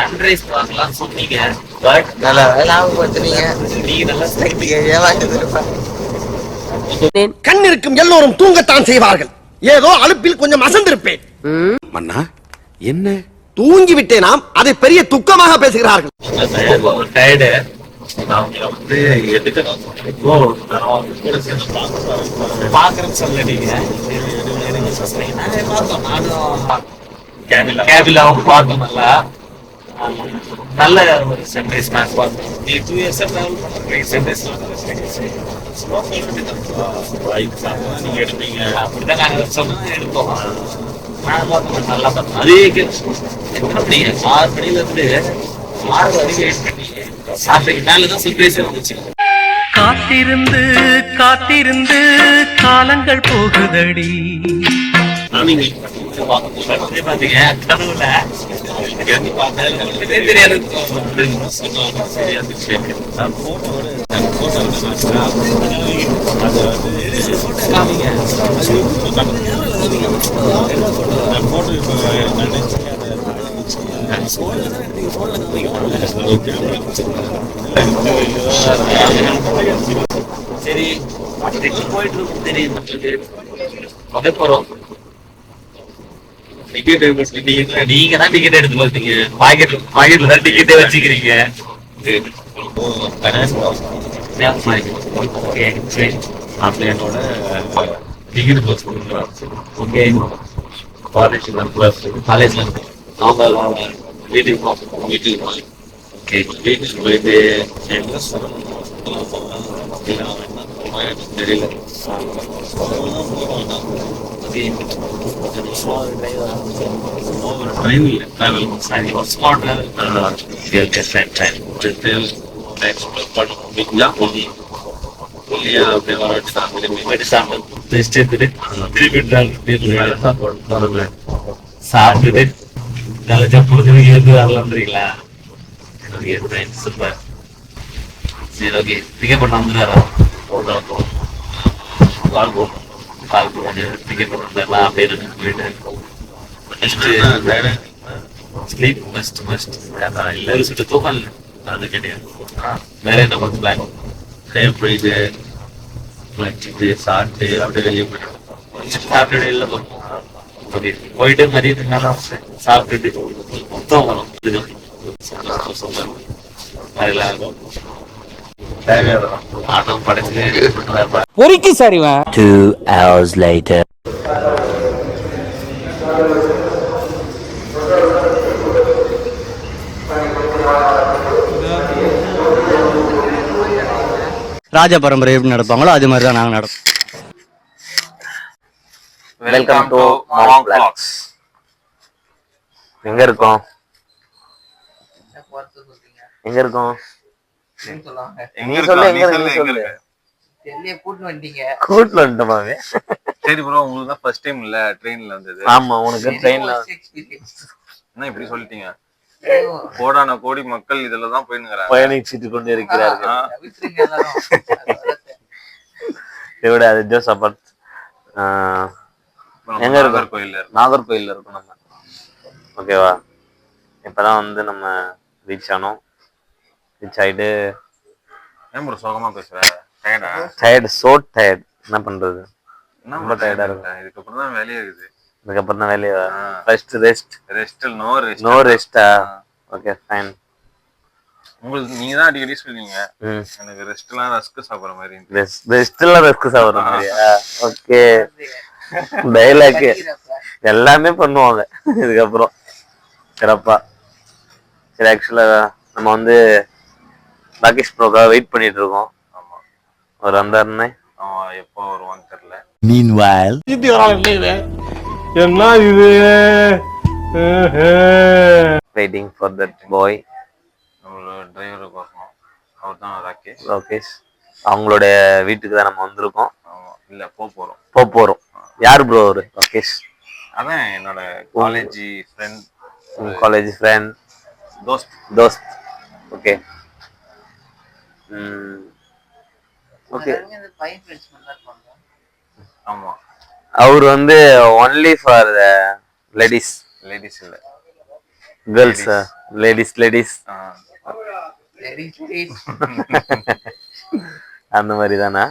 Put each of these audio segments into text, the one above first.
Sunrise பார்க்கலாம் சொன்னீங்க. But நல்லா லாபப்படுத்துறீங்க. நீங்க நல்லா ஸ்ட்ரைட்டிங்க ஏமாந்துருப்பா. கண் இருக்கும் எல்லோரும் தூங்கத்தான் செய்வார்கள். ஏதோ அலுப்பில் கொஞ்சம் அசந்திருப்பேன். மன்னா என்ன தூங்கி விட்டேனாம், அதை பெரிய துக்கமாக பேசுகிறார்கள். பாக்குறேன்னு சொல்ல நீங்க கேபிலாவும் பார்த்தோம்ல, நல்ல ஒரு சன்ரைஸ் மேட்ச் பார்த்தோம். நீ 2 இயர்ஸ் டிராவல் பண்ணுறீங்க சன்ரைஸ் நீங்க எடுப்பீங்க அப்படிதான் நாங்கள் சொன்னா எடுத்தோம். நான் பார்த்தோம் நல்லா பார்த்தோம். அதே எத்தனை மணி 6 மணில இருந்து 6 வரைக்கும் வெயிட் பண்ணி 6 மேலதான் சர்ப்ரைஸ் இருந்துச்சு. காத்திருந்து காத்திருந்து காலங்கள் போகுதடி. பாத்தீங்க கனவுல தெரியாது. சரி போயிட்டு இருக்கும் தெரியும் போறோம். நீங்க தான் டிக்கெட் எடுத்து பார்த்தீங்க. பாக்கெட்ல தான் டிக்கெட்டே வச்சுக்கிறீங்க. என்னோட டிகிரி கோர்ஸ் கொடுக்குறோம். ஓகே காலேஜ்ல அவங்க வீட்டுக்கு ஓகே வீட்டுக்கு போயிட்டு தெரியல. சாப்பிட்டுட்டு வரலாம்ன்றீங்களா? சூப்பர். சரி ஓகே பிக்கப் பண்ண வந்துடுறாரா? டிக்கெட் பண்ணலாம் அப்படியே ஸ்லீப் மஸ்ட் ஒரு சுட்டு தூக்கம் அது கிடையாது. வேற என்ன கொஞ்சம் பிளான் போயிட்டு வச்சுட்டு சாப்பிட்டு அப்படியே வெளியே போயிட்டு சாப்பிட்டு இல்லை ஓகே போயிட்டு மதியத்துக்கு நல்லா சாப்பிட்டுட்டு தூங்கணும். ஆட்டம் படைச்சு பொறுக்கி சரிவன். 2 hours later. ராஜ பரம்பரை எப்படி நடப்பாங்களோ அது மாதிரி தான் நாங்க நடப்போம். Welcome to Monk vlogs. எங்க இருக்கோம்? எங்க இருக்கோம்? நீ சொல்லு. எங்க சொல்லு. கூட்ல வந்துட்டோமாவே. சரி ப்ரோ, உங்களுக்கு தான் ஃபர்ஸ்ட் டைம் இல்ல ட்ரெயின்ல வந்தது. ஆமா, உனக்கு ட்ரெயின்ல என்ன இப்படி சொல்லிட்டீங்க? கோடான கோடி மக்கள் இதுல தான் பயணிச்சுட்டு கொண்டு இருக்கிறார்கள். இவட அது ஜோசபத் எங்க இருக்கோம்? நாகர்கோயில்ல இருக்கோம் நம்ம. ஓகேவா? இப்பதான் வந்து நம்ம ரீச் ஆனோம். ரீச் ஆயிட்டு ஏன் ப்ரோ சோகமா பேசுற? Tired so tired. என்ன பண்றது, ரொம்ப டயர்டா இருக்கு. இதுக்கப்புறம் தான் வேலையே இருக்குது. இதுக்கப்புறம் தான் வேலையா? ரெஸ்ட் நோ ரெஸ்டா? Okay fine. உங்களுக்கு நீங்க தான் அடிக்கடி சொல்லுவீங்க எனக்கு ரெஸ்ட்லாம் ரஸ்க் சாப்பிடுற மாதிரி. ரெஸ்ட்லாம் ரஸ்க் சாப்பிடுற மாதிரியா? ஓகே டைலாக் எல்லாமே பண்ணுவாங்க இதுக்கப்புறம் சிறப்பா. சரி ஆக்சுவலா நம்ம வந்து ராகேஷ் ப்ரோக்காக வெயிட் பண்ணிட்டு இருக்கோம். அவர் வந்தாருன்னு எப்போ வருவான்னு தெரியல. Meanwhile, என்ன இது வெயிட்டிங் ஃபார் தட் பாய். நம்மளோட டிரைவரை பார்க்கணும். அவர் தான் ராகேஷ். அவங்களோட வீட்டுக்கு தான் நம்ம வந்திருக்கோம். இல்ல போறோம். யாரு ப்ரோ அவரு? ராகேஷ் அதான் என்னோட காலேஜ் ஃப்ரெண்ட் தோஸ்த். Okay okay. ஆமா, அவர் வந்து ஒன்லி ஃபார் லேடிஸ் இல்ல கேர்ள்ஸா? லேடிஸ் அந்த மாதிரி தானா?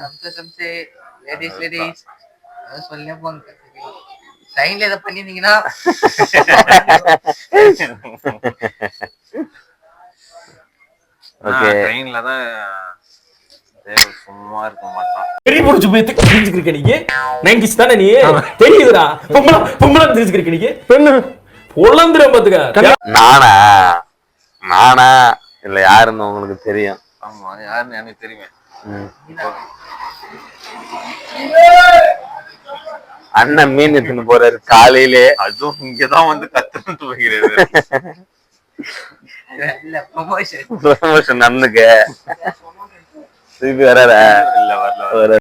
சைன்ல இத பண்ணிருந்தீங்கன்னா ஓகே. ட்ரெயின்ல தான் சும்மா இருக்க மாட்டான். பெரிய புடிச்சு போய் தெரிஞ்சுக்கிருக்க நீங்க 90s தானே நீ தெரியுதுடா. பொம்பளை தெரிஞ்சுக்கிருக்க நீங்க பெண்ணு பொழந்துரும் பாத்துக்க. நானா இல்ல யாருன்னு உங்களுக்கு தெரியும்? ஆமா, யாருன்னு எனக்கு தெரியுமே. அண்ணன் மீன் எடுத்துன்னு போறாரு காலையிலே. அதுவும் இங்கதான் வந்து கத்துட்டு வைக்கிறது. ப்ரமோஷன் அண்ணுக்கு திருப்பி வராரா? இல்ல வரல.